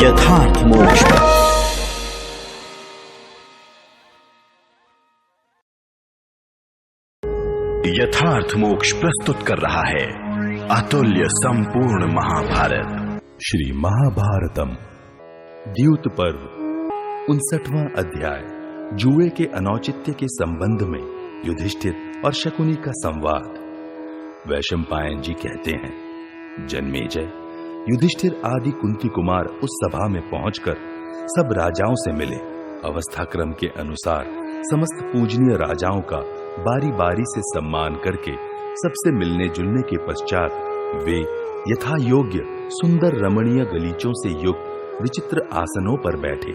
यथार्थ मोक्ष। यथार्थ मोक्ष प्रस्तुत कर रहा है अतुल्य संपूर्ण महाभारत श्री महाभारतम द्यूत पर्व 59वां अध्याय। जुए के अनौचित्य के संबंध में युधिष्ठिर और शकुनी का संवाद। वैशंपायन जी कहते हैं, जन्मेजय, युधिष्ठिर आदि कुंती कुमार उस सभा में पहुंचकर सब राजाओं से मिले। अवस्था क्रम के अनुसार समस्त पूजनीय राजाओं का बारी बारी से सम्मान करके सबसे मिलने जुलने के पश्चात वे यथा योग्य सुंदर रमणीय गलीचों से युक्त विचित्र आसनों पर बैठे।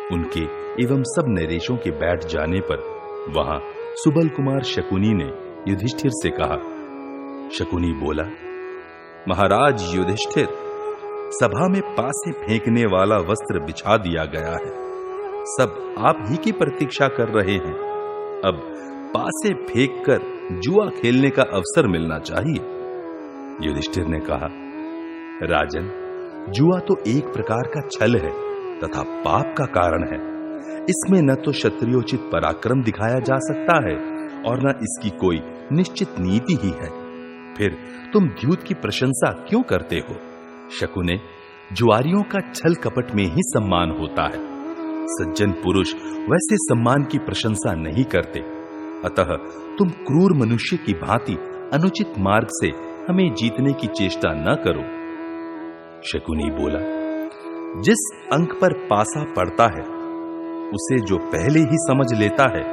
उनके एवं सब नरेशों के बैठ जाने पर वहां सुबल कुमार शकुनी ने युधिष्ठिर से कहा। शकुनी बोला, महाराज युधिष्ठिर, सभा में पासे फेंकने वाला वस्त्र बिछा दिया गया है। सब आप ही की प्रतीक्षा कर रहे हैं। अब पासे फेंककर जुआ खेलने का अवसर मिलना चाहिए। युधिष्ठिर ने कहा, राजन, जुआ तो एक प्रकार का छल है तथा पाप का कारण है। इसमें न तो क्षत्रियोचित पराक्रम दिखाया जा सकता है और न इसकी कोई निश्चित नीति ही है। फिर तुम द्यूत की प्रशंसा क्यों करते हो? शकुने, जुआरियों का छल कपट में ही सम्मान होता है। सज्जन पुरुष वैसे सम्मान की प्रशंसा नहीं करते। अतः तुम क्रूर मनुष्य की भांति अनुचित मार्ग से हमें जीतने की चेष्टा न करो। शकुनी बोला, जिस अंक पर पासा पड़ता है उसे जो पहले ही समझ लेता है,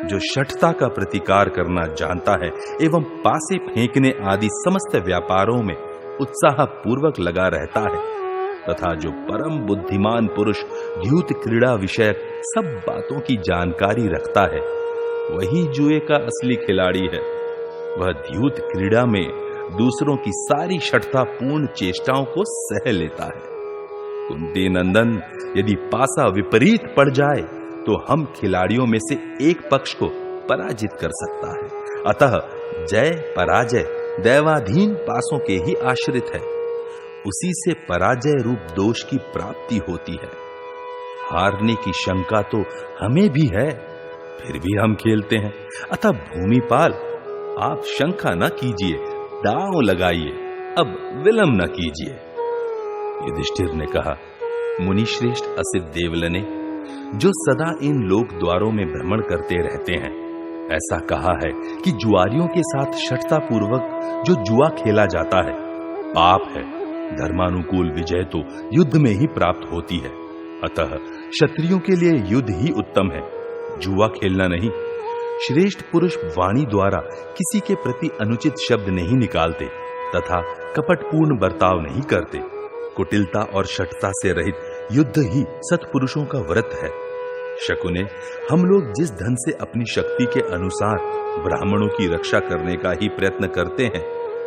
जो शठता का प्रतिकार करना जानता है एवं पासे फेंकने आदि समस्त व्यापारों में उत्साह पूर्वक लगा रहता है, तथा जो परम बुद्धिमान पुरुष द्यूत क्रीड़ा विषयक सब बातों की जानकारी रखता है, वही जुए का असली खिलाड़ी है। वह द्यूत क्रीड़ा में दूसरों की सारी शठता पूर्ण चेष्टाओं को सह लेता है। कुंती नंदन, यदि पासा विपरीत पड़ जाए तो हम खिलाड़ियों में से एक पक्ष को पराजित कर सकता है। अतः जय पराजय दैवाधीन पासों के ही आश्रित है। उसी से पराजय रूप दोष की प्राप्ति होती है। हारने की शंका तो हमें भी है, फिर भी हम खेलते हैं। अतः भूमिपाल, आप शंका न कीजिए, दांव लगाइए, अब विलंब न कीजिए। युधिष्ठिर ने कहा, मुनिश्रेष्ठ असित देवलने, जो सदा इन लोक द्वारों में भ्रमण करते रहते हैं, ऐसा कहा है कि जुआरियों के साथ शठता पूर्वक जो जुआ खेला जाता है पाप है। धर्मानुकूल विजय तो युद्ध में ही प्राप्त होती है। अतः क्षत्रियों के लिए युद्ध ही उत्तम है, जुआ खेलना नहीं। श्रेष्ठ पुरुष वाणी द्वारा किसी के प्रति अनुचित शब्द नहीं निकालते तथा कपटपूर्ण बर्ताव नहीं करते। कुटिलता और शठता से रहित युद्ध ही सत्पुरुषों का व्रत है। शकुने, हम लोग जिस धन से अपनी शक्ति के अनुसार ब्राह्मणों की रक्षा करने का ही प्रयत्न करते हैं,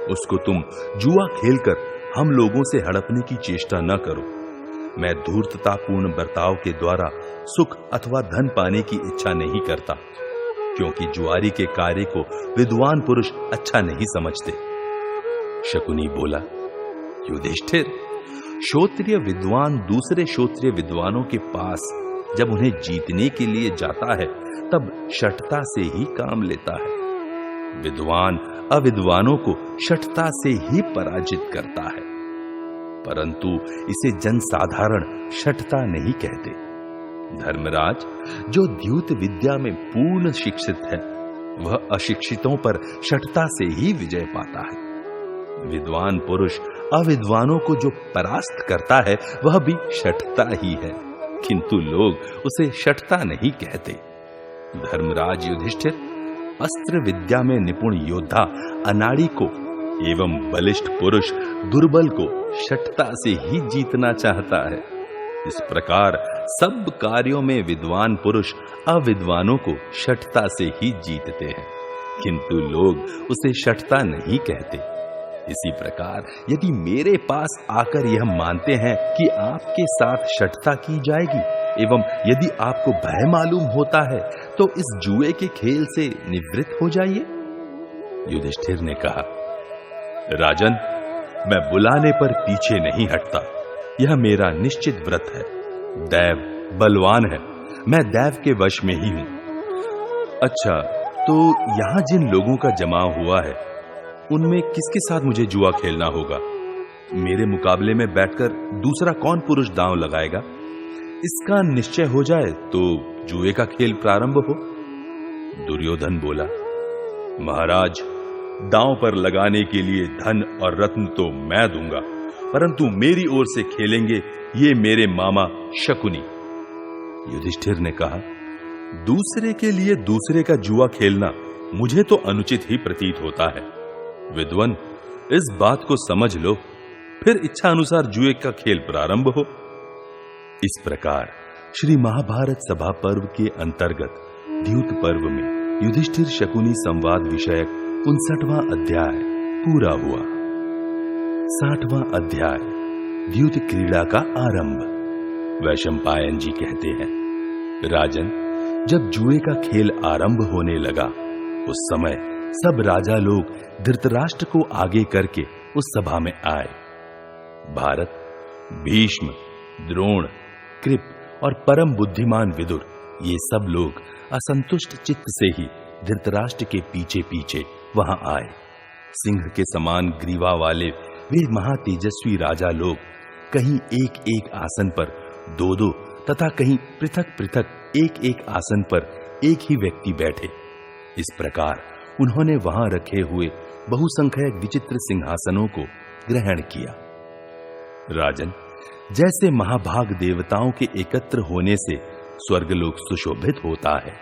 उसको तुम जुआ खेलकर हम लोगों से हड़पने की चेष्टा न करो। मैं धूर्ततापूर्ण बर्ताव के द्वारा सुख अथवा धन पाने की इच्छा नहीं करता, क्योंकि जुआरी के कार्य को विद्वान पुरुष अच्छा नहीं समझते। शकुनी बोला, युधिष्ठिर, क्षोत्रिय विद्वान दूसरे क्षोत्रिय विद्वानों के पास जब उन्हें जीतने के लिए जाता है, तब शठता से ही काम लेता है। विद्वान अविद्वानों को शठता से ही पराजित करता है, परंतु इसे जनसाधारण शठता नहीं कहते। धर्मराज, जो द्यूत विद्या में पूर्ण शिक्षित है, वह अशिक्षितों पर शठता से ही विजय पाता है। विद्वान पुरुष अविद्वानों को जो परास्त करता है, वह भी शठता ही है, किंतु लोग उसे शठता नहीं कहते। धर्मराज युधिष्ठिर, अस्त्र विद्या में निपुण योद्धा अनाड़ी को एवं बलिष्ठ पुरुष दुर्बल को शठता से ही जीतना चाहता है। इस प्रकार सब कार्यों में विद्वान पुरुष अविद्वानों को शठता से ही जीतते हैं, किंतु लोग उसे शठता नहीं कहते। इसी प्रकार यदि मेरे पास आकर यह मानते हैं कि आपके साथ शठता की जाएगी एवं यदि आपको भय मालूम होता है तो इस जुए के खेल से निवृत्त हो जाइए। युधिष्ठिर ने कहा, राजन, मैं बुलाने पर पीछे नहीं हटता, यह मेरा निश्चित व्रत है। दैव बलवान है, मैं दैव के वश में ही हूं। अच्छा, तो यहां जिन लोगों का जमाव हुआ है उनमें किसके साथ मुझे जुआ खेलना होगा? मेरे मुकाबले में बैठकर दूसरा कौन पुरुष दांव लगाएगा? इसका निश्चय हो जाए तो जुए का खेल प्रारंभ हो। दुर्योधन बोला, महाराज, दांव पर लगाने के लिए धन और रत्न तो मैं दूंगा, परंतु मेरी ओर से खेलेंगे ये मेरे मामा शकुनी। युधिष्ठिर ने कहा, दूसरे के लिए दूसरे का जुआ खेलना मुझे तो अनुचित ही प्रतीत होता है। विद्वान, इस बात को समझ लो, फिर इच्छा अनुसार जुए का खेल प्रारंभ हो। इस प्रकार श्री महाभारत सभा पर्व के अंतर्गत द्यूत पर्व में युधिष्ठिर शकुनी संवाद विषयक 59वां अध्याय पूरा हुआ। 60वां अध्याय द्यूत क्रीड़ा का आरंभ। वैशंपायन जी कहते हैं, राजन, जब जुए का खेल आरंभ होने लगा उस समय सब राजा लोग धृतराष्ट्र को आगे करके उस सभा में आए। भारत, भीष्म, द्रोण, कृप और परम बुद्धिमान विदुर, ये सब लोग असंतुष्ट चित्त से ही धृतराष्ट्र के पीछे पीछे वहां आए। सिंह के समान ग्रीवा वाले वे महातेजस्वी राजा लोग कहीं एक एक आसन पर दो दो तथा कहीं पृथक पृथक एक एक आसन पर एक ही व्यक्ति बैठे। इस प्रकार उन्होंने वहां रखे हुए बहुसंख्यक विचित्र सिंहासनों को ग्रहण किया। राजन, जैसे महाभाग देवताओं के एकत्र होने से स्वर्गलोक सुशोभित होता है,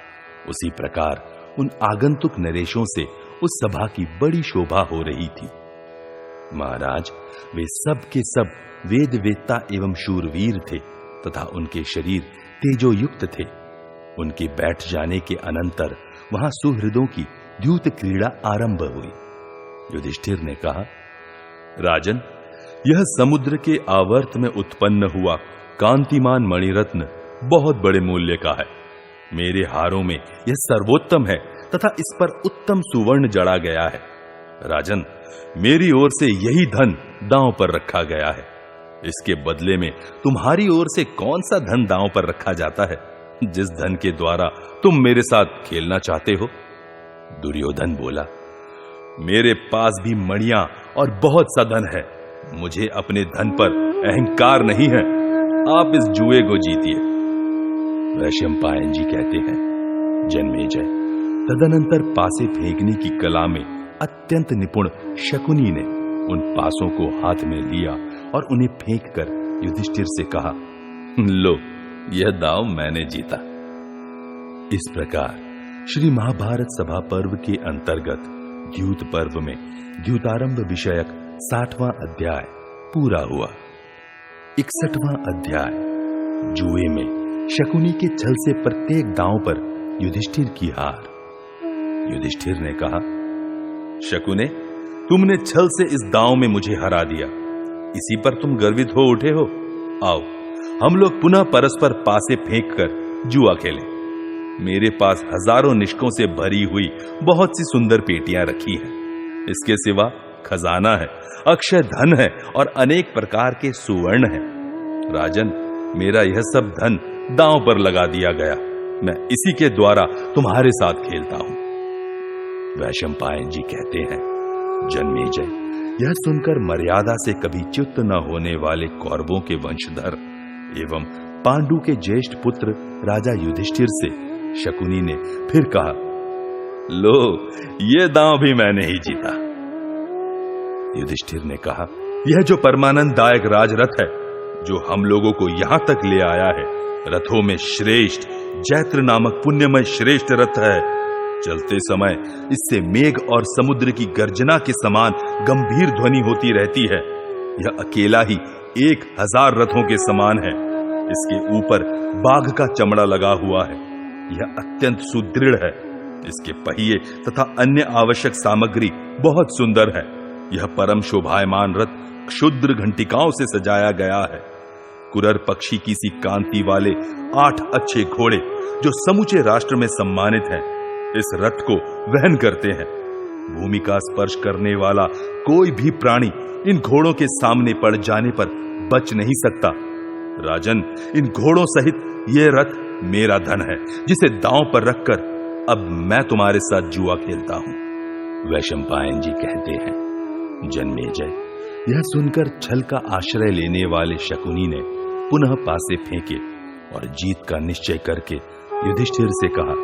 उसी प्रकार उन आगंतुक नरेशों से उस सभा की बड़ी शोभा हो रही थी। महाराज, वे सब के सब वेद वेत्ता एवं शूरवीर थे तथा उनके शरीर तेजोयुक्त थे। उनके बैठ जाने के अनंतर वहां सुहृदों की द्यूत क्रीड़ा आरंभ हुई। युधिष्ठिर ने कहा, राजन, यह समुद्र के आवर्त में उत्पन्न हुआ कांतिमान मणिरत्न बहुत बड़े मूल्य का है। मेरे हारों में यह सर्वोत्तम है तथा इस पर उत्तम सुवर्ण जड़ा गया है। राजन, मेरी ओर से यही धन दांव पर रखा गया है। इसके बदले में तुम्हारी ओर से कौन सा धन दांव पर रखा जाता है, जिस धन के द्वारा तुम मेरे साथ खेलना चाहते हो? दुर्योधन बोला, मेरे पास भी मणियां और बहुत सा धन है। मुझे अपने धन पर अहंकार नहीं है। आप इस जुए को जीतिए। वैशंपायन जी कहते हैं, जन्मेजय, तदनंतर पासे फेंकने की कला में अत्यंत निपुण शकुनी ने उन पासों को हाथ में लिया और उन्हें फेंककर युधिष्ठिर से कहा, लो, यह दांव मैंने जीता। इस प्रकार श्री महाभारत सभा पर्व के अंतर्गत द्यूत पर्व में द्यूतारंभ विषयक 60वां अध्याय पूरा हुआ। 61वां अध्याय जुए में शकुनी के छल से प्रत्येक दांव पर युधिष्ठिर की हार। युधिष्ठिर ने कहा, शकुने, तुमने छल से इस दांव में मुझे हरा दिया, इसी पर तुम गर्वित हो उठे हो। आओ, हम लोग पुनः परस्पर पासे फेंक कर जुआ खेलें। मेरे पास हजारों निष्कों से भरी हुई बहुत सी सुंदर पेटियां रखी हैं। इसके सिवा खजाना है, अक्षय धन है और अनेक प्रकार के सुवर्ण हैं। राजन, मेरा यह सब धन दांव पर लगा दिया गया। मैं इसी के द्वारा तुम्हारे साथ खेलता हूं। वैशंपायन जी कहते हैं, जन्मेजय, यह सुनकर मर्यादा से कभी च्युत न होने वाले कौरवों के वंशधर एवं पांडु के ज्येष्ठ पुत्र राजा युधिष्ठिर से शकुनी ने फिर कहा, लो, ये दांव भी मैंने ही जीता। युधिष्ठिर ने कहा, यह जो परमानंद दायक राजरथ है, जो हम लोगों को यहां तक ले आया है, रथों में श्रेष्ठ जैत्र नामक पुण्यमय श्रेष्ठ रथ है। चलते समय इससे मेघ और समुद्र की गर्जना के समान गंभीर ध्वनि होती रहती है। यह अकेला ही 1000 रथों के समान है। इसके ऊपर बाघ का चमड़ा लगा हुआ है। यह अत्यंत सुदृढ़ है। इसके पहिए तथा अन्य आवश्यक सामग्री बहुत सुंदर है। यह परम शोभायमान रथ क्षुद्र घंटिकाओं से सजाया गया है। कुरर पक्षी की सी कांति वाले 8 अच्छे घोड़े जो समूचे राष्ट्र में सम्मानित हैं, इस रथ को वहन करते हैं। भूमि का स्पर्श करने वाला कोई भी प्राणी इन घोड़ों के सामने पड़ जाने पर बच नहीं सकता। राजन, इन घोड़ों सहित यह रथ मेरा धन है, जिसे दांव पर रखकर अब मैं तुम्हारे साथ जुआ खेलता हूं। वैशंपायन जी कहते हैं, जन्मेजय, यह सुनकर छल का आश्रय लेने वाले शकुनी ने पुनः पासे फेंके और जीत का निश्चय करके युधिष्ठिर से कहा,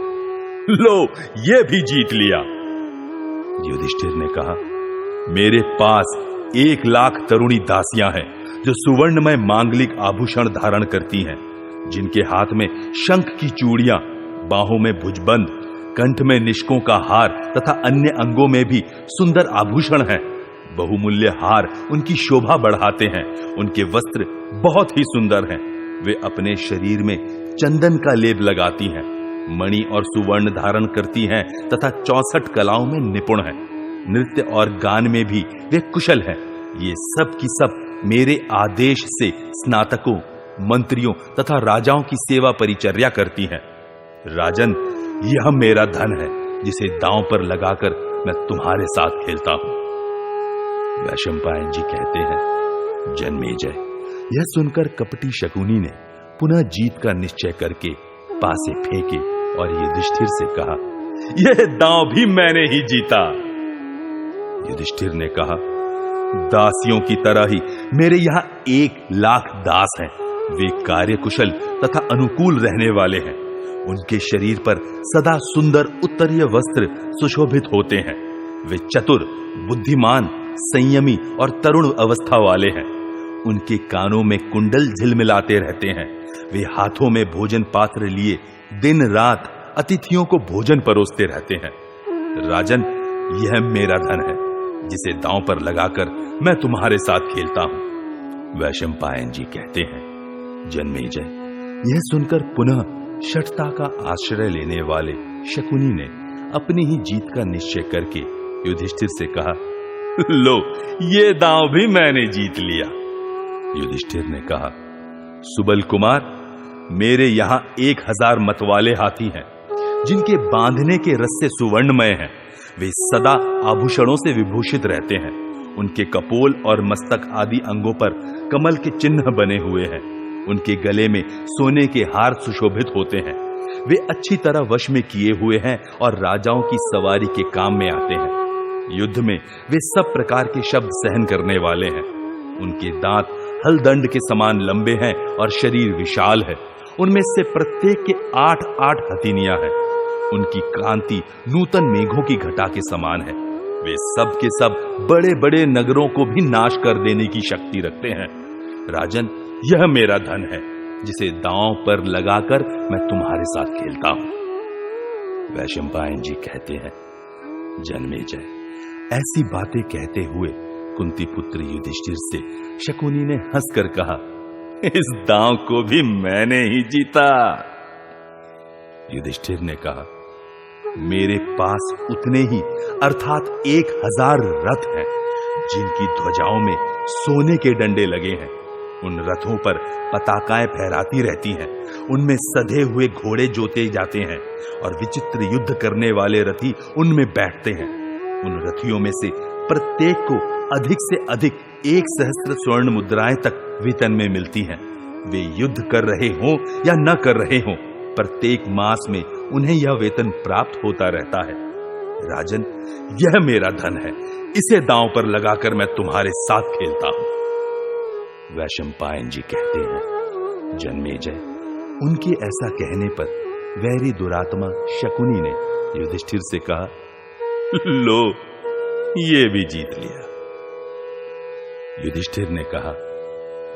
लो, ये भी जीत लिया। युधिष्ठिर ने कहा, मेरे पास 1 लाख तरुणी दासियां हैं जो सुवर्णमय मांगलिक आभूषण धारण करती हैं, जिनके हाथ में शंख की चूड़ियां, बाहों में भुजबंद, कंठ में निष्कों का हार तथा अन्य अंगों में भी सुंदर आभूषण हैं। बहुमूल्य हार उनकी शोभा बढ़ाते हैं। उनके वस्त्र बहुत ही सुंदर हैं। वे अपने शरीर में चंदन का लेप लगाती हैं, मणि और सुवर्ण धारण करती हैं तथा 64 कलाओं में निपुण हैं। नृत्य और गान में भी वे कुशल हैं। ये सब की सब मेरे आदेश से स्नातकों, मंत्रियों तथा राजाओं की सेवा परिचर्या करती हैं। राजन, यह मेरा धन है, जिसे दांव पर लगाकर मैं तुम्हारे साथ खेलता हूं। वैशंपायन जी कहते हैं, जन्मेजय, यह सुनकर कपटी शकुनी ने पुनः जीत का निश्चय करके पासे फेंके और युधिष्ठिर से कहा, यह दांव भी मैंने ही जीता। युधिष्ठिर ने कहा, दासियों की तरह ही मेरे यहां 1 लाख दास हैं। वे कार्यकुशल तथा अनुकूल रहने वाले हैं। उनके शरीर पर सदा सुंदर उत्तरीय वस्त्र सुशोभित होते हैं। वे चतुर, बुद्धिमान, संयमी और तरुण अवस्था वाले हैं। उनके कानों में कुंडल झिलमिलाते रहते हैं। वे हाथों में भोजन पात्र लिए दिन रात अतिथियों को भोजन परोसते रहते हैं। राजन, यह मेरा धन है, जिसे दांव पर लगाकर मैं तुम्हारे साथ खेलता हूं। वैशंपायन जी कहते हैं, जन्मेजय, यह सुनकर पुनः शठता का आश्रय लेने वाले शकुनी ने अपनी ही जीत का निश्चय करके युधिष्ठिर से कहा, लो, ये दांव भी मैंने जीत लिया। युधिष्ठिर ने कहा, सुबल कुमार, मेरे यहां 1000 मतवाले हाथी हैं, जिनके बांधने के रस्से सुवर्णमय हैं। वे सदा आभूषणों से विभूषित रहते हैं। उनके कपोल और मस्तक आदि अंगों पर कमल के चिन्ह बने हुए हैं। उनके गले में सोने के हार सुशोभित होते हैं। वे अच्छी तरह वश में किए हुए हैं और राजाओं की सवारी के काम में आते हैं। युद्ध में वे सब प्रकार के शब्द सहन करने वाले हैं। उनके दांत हलदंड के समान लंबे हैं और शरीर विशाल है। उनमें से प्रत्येक के 8-8 हथेलियां हैं। उनकी कांति नूतन मेघों की घटा के समान है। वे सब के सब बड़े बड़े नगरों को भी नाश कर देने की शक्ति रखते हैं। राजन, यह मेरा धन है, जिसे दांव पर लगाकर मैं तुम्हारे साथ खेलता हूं। वैशंपायन जी कहते हैं, जन्मेजय, ऐसी बातें कहते हुए कुंती पुत्र युधिष्ठिर से शकुनी ने हंसकर कहा, इस दांव को भी मैंने ही जीता। युधिष्ठिर ने कहा, मेरे पास उतने ही अर्थात 1000 रथ हैं, जिनकी ध्वजाओं में सोने के डंडे लगे हैं। उन रथों पर पताकाएं फहराती रहती हैं। उनमें सधे हुए घोड़े जोते जाते हैं और विचित्र युद्ध करने वाले रथी उनमें बैठते हैं। उन रथियों में से प्रत्येक को अधिक से अधिक 1000 स्वर्ण मुद्राएं तक वेतन में मिलती हैं। वे युद्ध कर रहे हों या न कर रहे हों, प्रत्येक मास में उन्हें यह वेतन प्राप्त होता रहता है। राजन, यह मेरा धन है, इसे दांव पर लगाकर मैं तुम्हारे साथ खेलता हूं। वैशंपायन जी कहते हैं, जन्मेजय, उनके ऐसा कहने पर वैरी दुरात्मा शकुनी ने युधिष्ठिर से कहा, लो, ये भी जीत लिया। युधिष्ठिर ने कहा,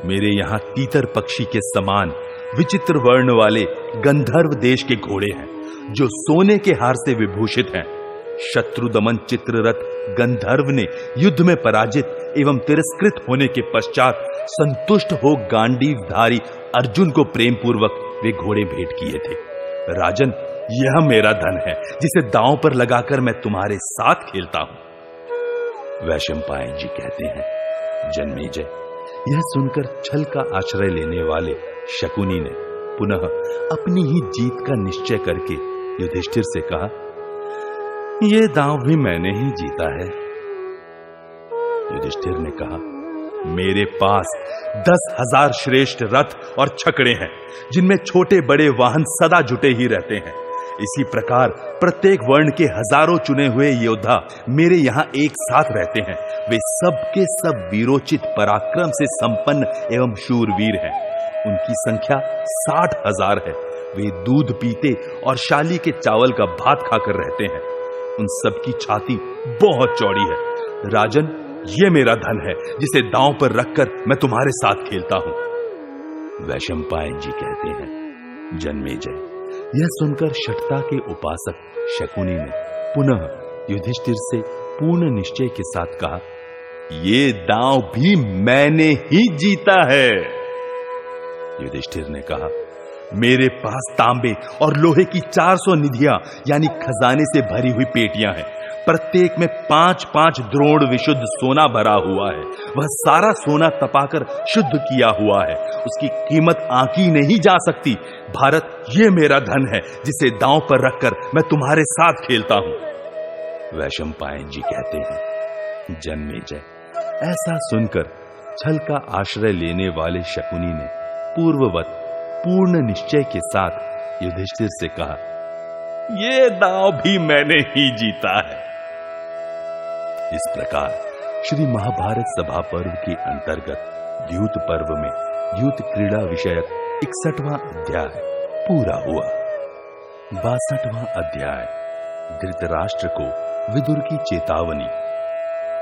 मेरे यहां तीतर पक्षी के समान विचित्र वर्ण वाले गंधर्व देश के घोड़े हैं। जो सोने के हार से विभूषित हैं। शत्रुदमन चित्ररथ गंधर्व ने युद्ध में पराजित एवं तिरस्कृत होने के पश्चात संतुष्ट हो गांडीवधारी अर्जुन को प्रेम पूर्वक वे घोड़े भेंट किए थे। राजन, यह मेरा धन है जिसे दांव पर लगाकर मैं तुम्हारे साथ खेलता हूं। वैशंपायन जी कहते हैं, जन्मेजय, यह सुनकर छल का आश्रय लेने वाले शकुनी ने पुनः अपनी ही जीत का निश्चय करके युधिष्ठिर से कहा, यह दांव भी मैंने ही जीता है। युधिष्ठिर ने कहा, मेरे पास 10,000 श्रेष्ठ रथ और छकड़े हैं जिनमें छोटे बड़े वाहन सदा जुटे ही रहते हैं। इसी प्रकार प्रत्येक वर्ण के हजारों चुने हुए योद्धा मेरे यहाँ एक साथ रहते हैं। वे सब के सब वीरोचित पराक्रम से संपन्न एवं शूरवीर हैं। उनकी संख्या 60,000 है। वे दूध पीते और शाली के चावल का भात खाकर रहते हैं। उन सब की छाती बहुत चौड़ी है। राजन, ये मेरा धन है जिसे दांव पर रखकर मैं तुम्हारे साथ खेलता हूं। वैशंपायन जी कहते हैं, जन्मेजय, यह सुनकर शठता के उपासक शकुनी ने पुनः युधिष्ठिर से पूर्ण निश्चय के साथ कहा, ये दांव भी मैंने ही जीता है। युधिष्ठिर ने कहा, मेरे पास तांबे और लोहे की 400 निधियां यानी खजाने से भरी हुई पेटियां हैं। प्रत्येक में 5-5 द्रोण विशुद्ध सोना भरा हुआ है। वह सारा सोना तपाकर शुद्ध किया हुआ है। उसकी कीमत आंकी नहीं जा सकती। भारत, ये मेरा धन है जिसे दांव पर रखकर मैं तुम्हारे साथ खेलता हूं। वैशंपायन जी कहते हैं, जन्मेजय, ऐसा सुनकर छल का आश्रय लेने वाले शकुनी ने पूर्ववत पूर्ण निश्चय के साथ युधिष्ठिर से कहा, ये दांव भी मैंने ही जीता है। इस प्रकार श्री महाभारत सभा पर्व के अंतर्गत द्यूत पर्व में द्यूत क्रीड़ा विषयक 61वां अध्याय पूरा हुआ। 62वां अध्याय धृतराष्ट्र को विदुर की चेतावनी।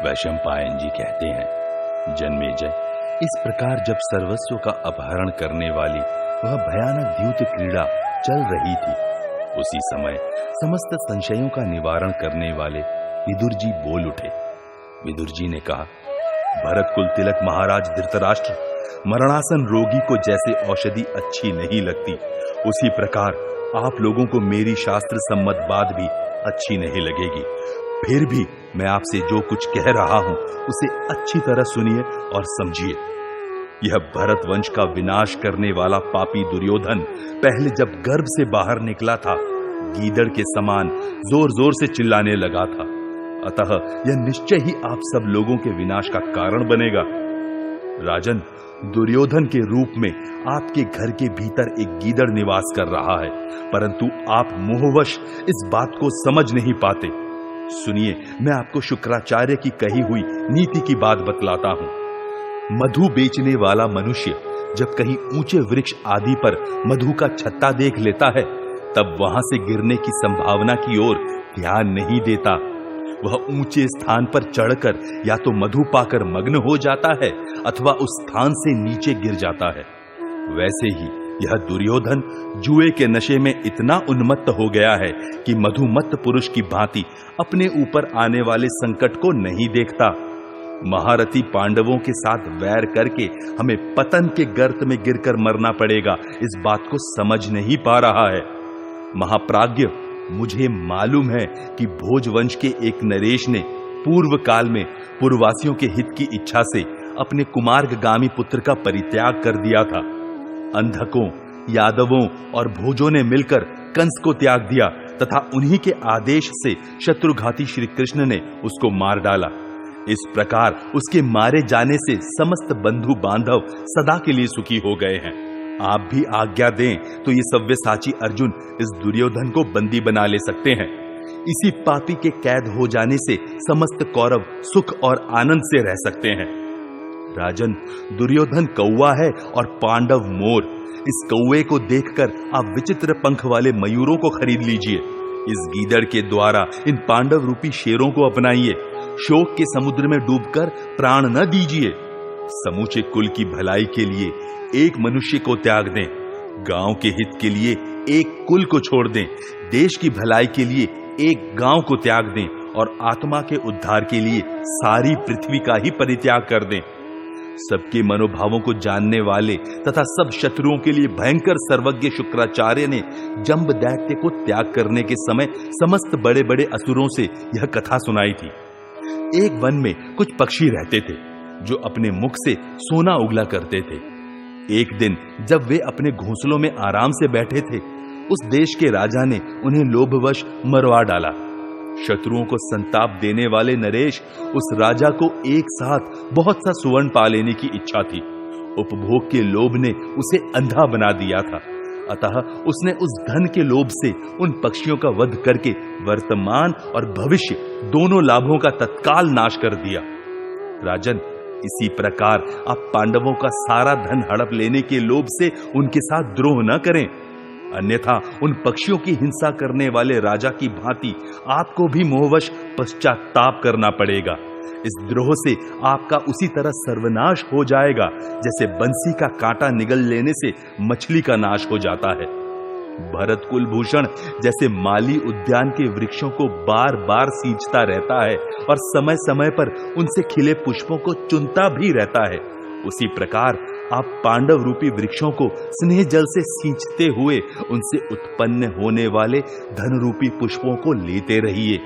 वैशंपायन जी कहते हैं, जन्मेजय, इस प्रकार जब सर्वस्व का अपहरण करने वाली वह भयानक द्यूत क्रीड़ा चल रही थी, उसी समय समस्त संशयों का निवारण करने वाले विदुर जी बोल उठे। विदुर जी ने कहा, भरत कुल तिलक महाराज धृतराष्ट्र, मरणासन रोगी को जैसे औषधि अच्छी नहीं लगती, उसी प्रकार आप लोगों को मेरी शास्त्र सम्मत बात भी अच्छी नहीं लगेगी। फिर भी मैं आपसे जो कुछ कह रहा हूं उसे अच्छी तरह सुनिए और समझिए। यह भरत वंश का विनाश करने वाला पापी दुर्योधन पहले जब गर्भ से बाहर निकला था, गीदड़ के समान जोर जोर से चिल्लाने लगा था। अतः यह निश्चय ही आप सब लोगों के विनाश का कारण बनेगा। राजन, दुर्योधन के रूप में आपके घर के भीतर एक गीदड़ निवास कर रहा है, परंतु आप मोहवश इस बात को समझ नहीं पाते। सुनिए, मैं आपको शुक्राचार्य की कही हुई नीति की बात बतलाता हूं। मधु बेचने वाला मनुष्य जब कहीं ऊंचे वृक्ष आदि पर मधु का छत्ता देख लेता है, तब वहां से गिरने की संभावना की ओर ध्यान नहीं देता। वह ऊंचे स्थान पर चढ़कर या तो मधु पाकर मग्न हो जाता है अथवा उस स्थान से नीचे गिर जाता है। वैसे ही यह दुर्योधन जुए के नशे में इतना उन्मत्त हो गया है कि मधुमत्त पुरुष की भांति अपने ऊपर आने वाले संकट को नहीं देखता। महारथी पांडवों के साथ वैर करके हमें पतन के गर्त में गिरकर मरना पड़ेगा, इस बात को समझ नहीं पा रहा है। महाप्राज्ञ, मुझे मालूम है कि भोजवंश के एक नरेश ने पूर्व काल में पूर्ववासियों के हित की इच्छा से अपने कुमार्गामी पुत्र का परित्याग कर दिया था। अंधकों, यादवों और भोजों ने मिलकर कंस को त्याग दिया तथा उन्हीं के आदेश से शत्रुघाती श्री कृष्ण ने उसको मार डाला। इस प्रकार उसके मारे जाने से समस्त बंधु बांधव सदा के लिए सुखी हो गए हैं। आप भी आज्ञा दें तो ये सव्यसाची अर्जुन इस दुर्योधन को बंदी बना ले सकते हैं। इसी पापी के कैद हो जाने से समस्त कौरव सुख और आनंद से रह सकते हैं। राजन, दुर्योधन कौवा है और पांडव मोर। इस कौवे को देखकर आप विचित्र पंख वाले मयूरों को खरीद लीजिए। इस गीदड़ के द्वारा इन पांडव रूपी शेरों को अपनाइए। शोक के समुद्र में डूबकर प्राण न दीजिए। समूचे कुल की भलाई के लिए एक मनुष्य को त्याग दें। गांव के हित के लिए एक कुल को छोड़ दें, देश की भलाई के लिए एक गांव को त्याग दें और आत्मा के उद्धार के लिए सारी पृथ्वी का ही परित्याग कर दें। सबके मनोभावों को जानने वाले तथा सब शत्रुओं के लिए भयंकर सर्वज्ञ शुक्राचार्य ने जंब दैत्य को त्याग करने के समय समस्त बड़े बड़े असुरों से यह कथा सुनाई थी। एक वन में कुछ पक्षी रहते थे जो अपने मुख से सोना उगला करते थे। एक दिन जब वे अपने घोंसलों में आराम से बैठे थे, उस देश के राजा ने उन्हें लोभवश मरवा डाला। शत्रुओं को संताप देने वाले नरेश उस राजा को एक साथ बहुत सा सुवर्ण पा लेने की इच्छा थी। उपभोग के लोभ ने उसे अंधा बना दिया था, अतः उसने उस धन के लोभ से उन पक्षियों का वध करके वर्तमान और भविष्य दोनों लाभों का तत्काल नाश कर दिया। राजन, इसी प्रकार आप पांडवों का सारा धन हड़प लेने के लोभ से उनके साथ द्रोह न करें, अन्यथा उन पक्षियों की हिंसा करने वाले राजा की भांति आपको भी मोहवश पश्चाताप करना पड़ेगा। इस द्रोह से आपका उसी तरह सर्वनाश हो जाएगा जैसे बंसी का कांटा निगल लेने से मछली का नाश हो जाता है। भरत कुलभूषण जैसे माली उद्यान के वृक्षों को बार बार सींचता रहता है और समय समय पर उनसे खिले पुष्पों को चुनता भी रहता है, उसी प्रकार आप पांडव रूपी वृक्षों को स्नेह जल से सींचते हुए उनसे उत्पन्न होने वाले धन रूपी पुष्पों को लेते रहिए।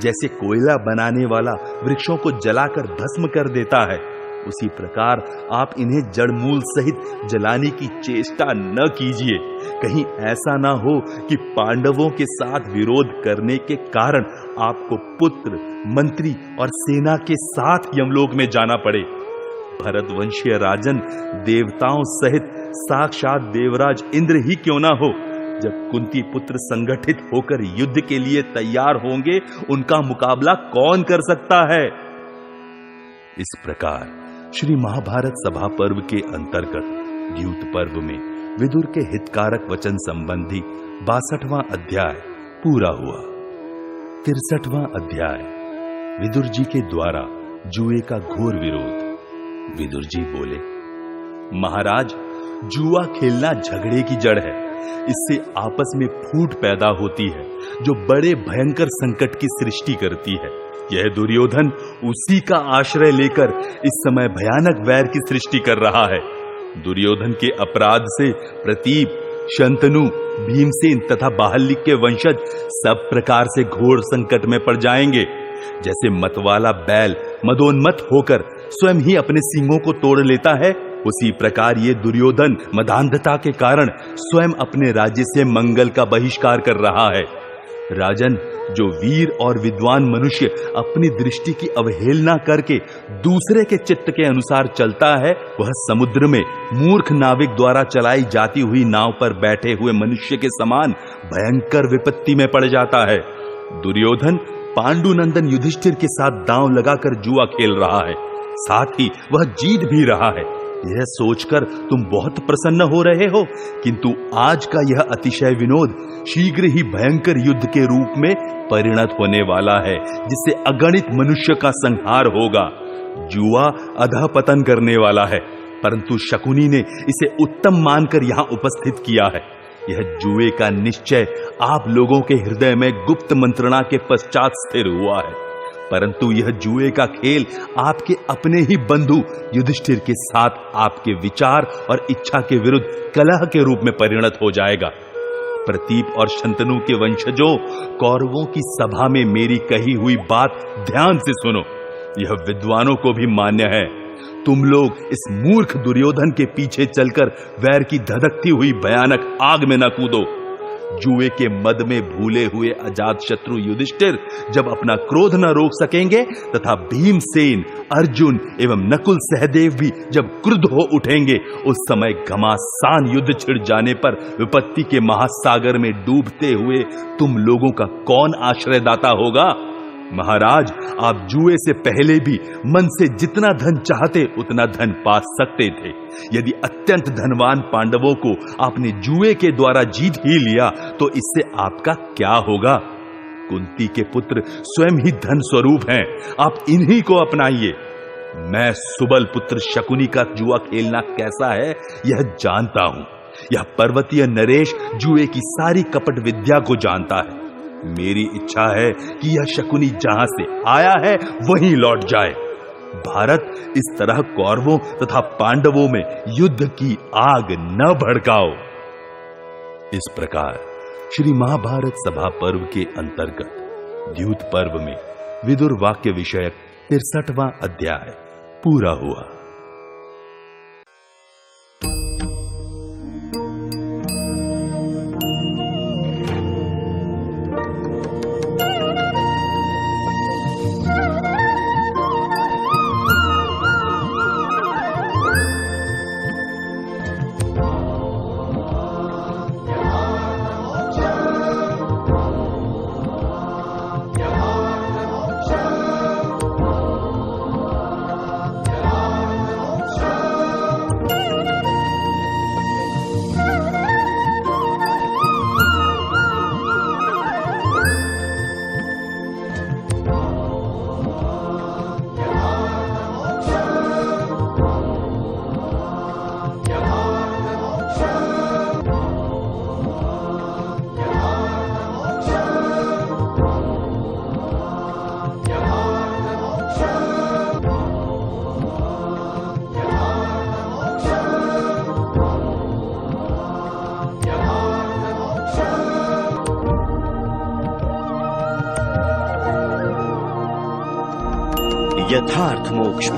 जैसे कोयला बनाने वाला वृक्षों को जलाकर भस्म कर देता है, उसी प्रकार आप इन्हें जड़मूल सहित जलाने की चेष्टा न कीजिए। कहीं ऐसा ना हो कि पांडवों के साथ विरोध करने के कारण आपको पुत्र, मंत्री और सेना के साथ यमलोक में जाना पड़े। भरतवंशीय राजन, देवताओं सहित साक्षात देवराज इंद्र ही क्यों ना हो, जब कुंती पुत्र संगठित होकर युद्ध के लिए तैयार होंगे, उनका मुकाबला कौन कर सकता है। इस प्रकार श्री महाभारत सभा पर्व के अंतर्गत द्यूत पर्व में विदुर के हितकारक वचन संबंधी 62वां अध्याय पूरा हुआ। 63वां अध्याय विदुर जी के द्वारा जुए का घोर विरोध। विदुर जी बोले, महाराज, जुआ खेलना झगड़े की जड़ है। इससे आपस में फूट पैदा होती है जो बड़े भयंकर संकट की सृष्टि करती है। यह दुर्योधन उसी का आश्रय लेकर इस समय भयानक वैर की सृष्टि कर रहा है। दुर्योधन के अपराध से प्रतीप, शंतनु, भीमसेन तथा बाहल्लिक के वंशज सब प्रकार से घोर संकट में पड़ जाएंगे। जैसे मतवाला बैल मदोन्मत्त होकर स्वयं ही अपने सींगों को तोड़ लेता है, उसी प्रकार ये दुर्योधन मदांधता के कारण स्वयं अपने राज्य से मंगल का बहिष्कार कर रहा है। राजन, जो वीर और विद्वान मनुष्य अपनी दृष्टि की अवहेलना करके दूसरे के चित्त के अनुसार चलता है, वह समुद्र में मूर्ख नाविक द्वारा चलाई जाती हुई नाव पर बैठे हुए मनुष्य के समान भयंकर विपत्ति में पड़ जाता है। दुर्योधन पांडुनंदन युधिष्ठिर के साथ दांव लगाकर जुआ खेल रहा है, साथ ही वह जीत भी रहा है। यह सोचकर तुम बहुत प्रसन्न हो रहे हो, किंतु आज का यह अतिशय विनोद शीघ्र ही भयंकर युद्ध के रूप में परिणत होने वाला है, जिससे अगणित मनुष्य का संहार होगा। जुआ अधःपतन करने वाला है, परंतु शकुनी ने इसे उत्तम मानकर यहाँ उपस्थित किया है। यह जुए का निश्चय आप लोगों के हृदय में गुप्त मंत्रणा के पश्चात स्थिर हुआ है, परंतु यह जुए का खेल आपके अपने ही बंधु युधिष्ठिर के साथ आपके विचार और इच्छा के विरुद्ध कलह के रूप में परिणत हो जाएगा। प्रतीप और शंतनु के वंशजों, कौरवों की सभा में मेरी कही हुई बात ध्यान से सुनो। यह विद्वानों को भी मान्य है। तुम लोग इस मूर्ख दुर्योधन के पीछे चलकर वैर की धधकती हुई भयानक आग में न कूदो। जुए के मद में भूले हुए अजात शत्रु युधिष्ठिर जब अपना क्रोध न रोक सकेंगे तथा भीमसेन, अर्जुन एवं नकुल सहदेव भी जब क्रुद्ध हो उठेंगे, उस समय घमासान युद्ध छिड़ जाने पर विपत्ति के महासागर में डूबते हुए तुम लोगों का कौन आश्रयदाता होगा। महाराज, आप जुए से पहले भी मन से जितना धन चाहते उतना धन पा सकते थे। यदि अत्यंत धनवान पांडवों को आपने जुए के द्वारा जीत ही लिया तो इससे आपका क्या होगा। कुंती के पुत्र स्वयं ही धन स्वरूप हैं, आप इन्हीं को अपनाइए। मैं सुबल पुत्र शकुनी का जुआ खेलना कैसा है यह जानता हूं। यह पर्वतीय नरेश जुए की सारी कपट विद्या को जानता है। मेरी इच्छा है कि यह शकुनी जहां से आया है वहीं लौट जाए। भारत इस तरह कौरवों तथा पांडवों में युद्ध की आग न भड़काओ। इस प्रकार श्री महाभारत सभा पर्व के अंतर्गत द्यूत पर्व में विदुर वाक्य विषयक 63वां अध्याय पूरा हुआ। यथार्थ मोक्ष।